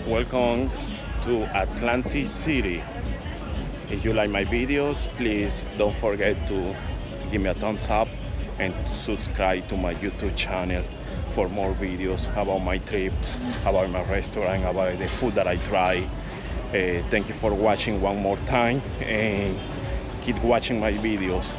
Welcome to Atlantic City. If you like my videos, please don't forget to give me a thumbs up and subscribe to my YouTube channel for more videos about my trips, about my restaurant, about the food that I try. Thank you for watching one more time and keep watching my videos.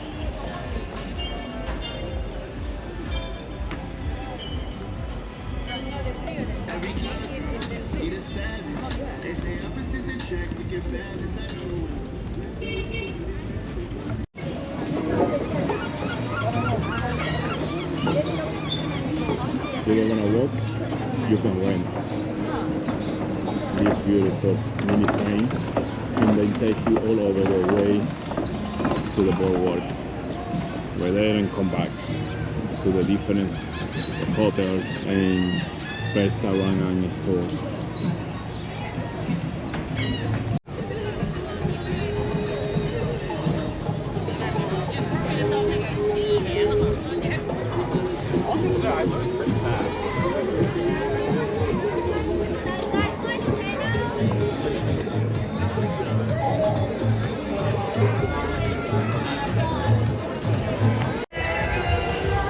If you don't want to walk, you can rent these beautiful mini trains, and they take you all over the way to the boardwalk. We're there and come back to the different hotels and restaurants and stores.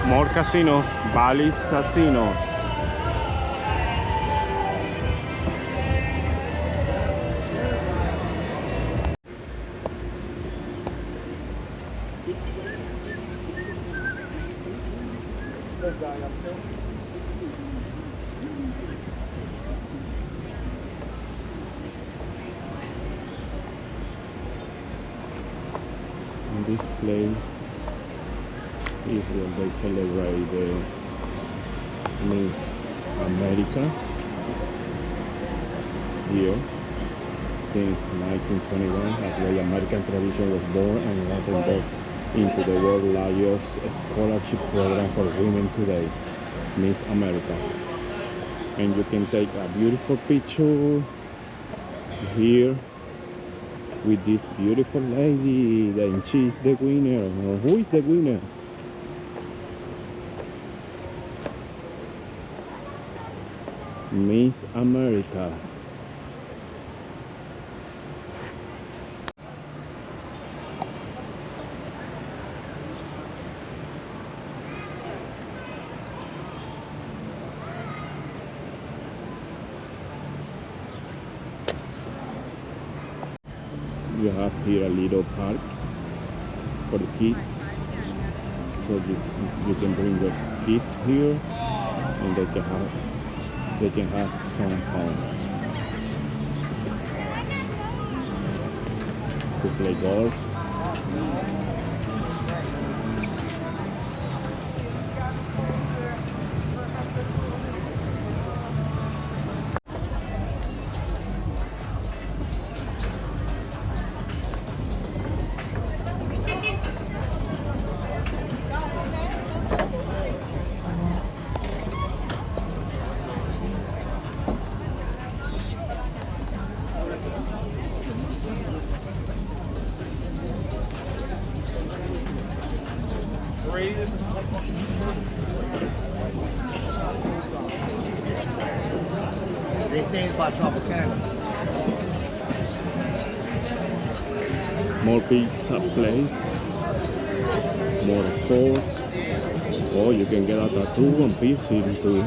More casinos, Bally's Casinos. In this place is where they celebrate the Miss America here. Since 1921, a great American tradition was born and was involved into the world's largest scholarship program for women today, Miss America. And you can take a beautiful picture here with this beautiful lady, and she's the winner. Who is the winner? Miss America. You have here a little park for the kids, so you can bring your kids here and they can have some fun to play golf. They say it's by Tropicana. More pizza place, more stores. Or you can get a tattoo and piercing too.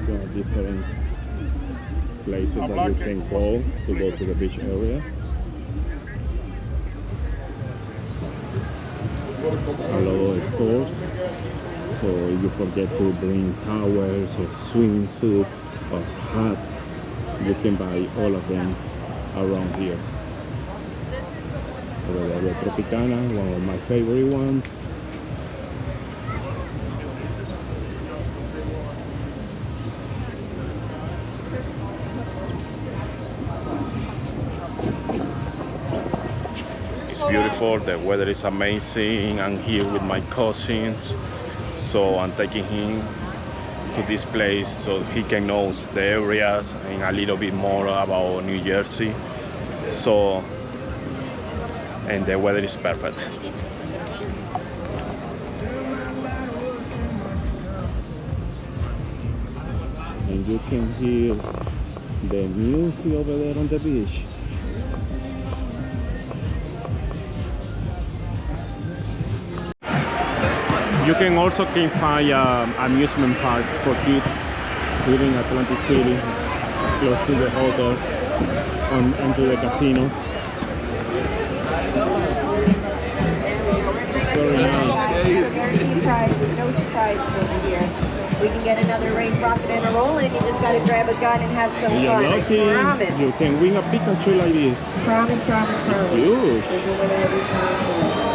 There are different places that you can go to the beach area. A lot of stores, so if you forget to bring towels or swimsuit or hat, you can buy all of them around here. The Tropicana, one of my favorite ones. It's beautiful, the weather is amazing. I'm here with my cousins, so I'm taking him to this place so he can know the areas and a little bit more about New Jersey. So and the weather is perfect. And you can hear the music over there on the beach. You can also find an amusement park for kids here in Atlantic City, close to the hotels and to the casinos. It's very nice. No surprises over here. We can get another race rocket and a roll, and you just got to grab a gun and have some If you're fun. lucky, Promise. you can win a Pikachu like this. Promise, promise, promise. It's huge. We'll do whatever you can.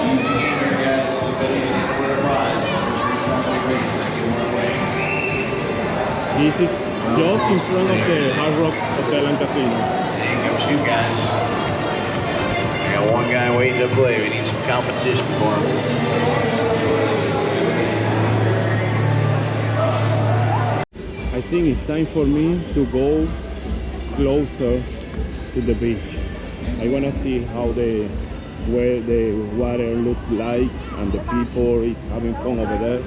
Easy here, guys. Somebody's going to win a prize. This is just in front of the Hard Rock Hotel and Casino. There you go, two guys. I got one guy waiting to play. We need some competition for him. I think it's time for me to go closer to the beach. I wanna see how where the water looks like and the people is having fun over there.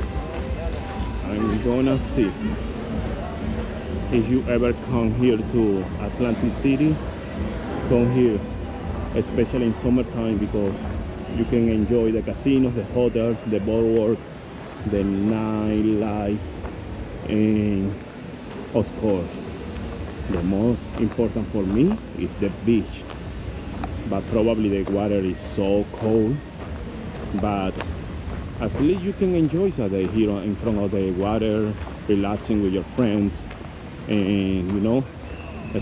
I'm gonna see. If you ever come here to Atlantic City, come here, especially in summertime, because you can enjoy the casinos, the hotels, the boardwalk, the nightlife, and of course, the most important for me is the beach. But probably the water is so cold, but at least you can enjoy a day here in front of the water, relaxing with your friends, and you know,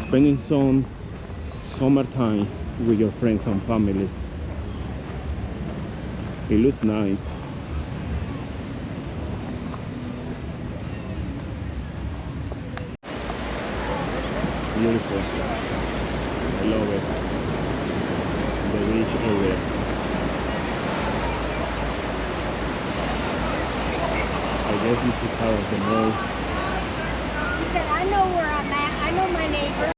spending some summertime with your friends and family. It looks nice. Beautiful. I love it. The beach area. I guess this is part of the mall. He said, I know where I'm at. I know my neighbor.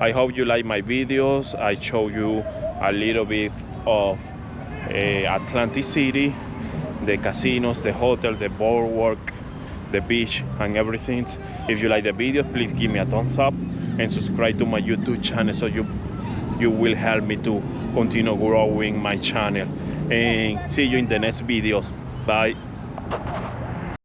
I hope you like my videos. I show you a little bit of Atlantic City, the casinos, the hotel, the boardwalk, the beach, and everything. If you like the video, please give me a thumbs up and subscribe to my YouTube channel so you will help me to continue growing my channel. And see you in the next videos. Bye.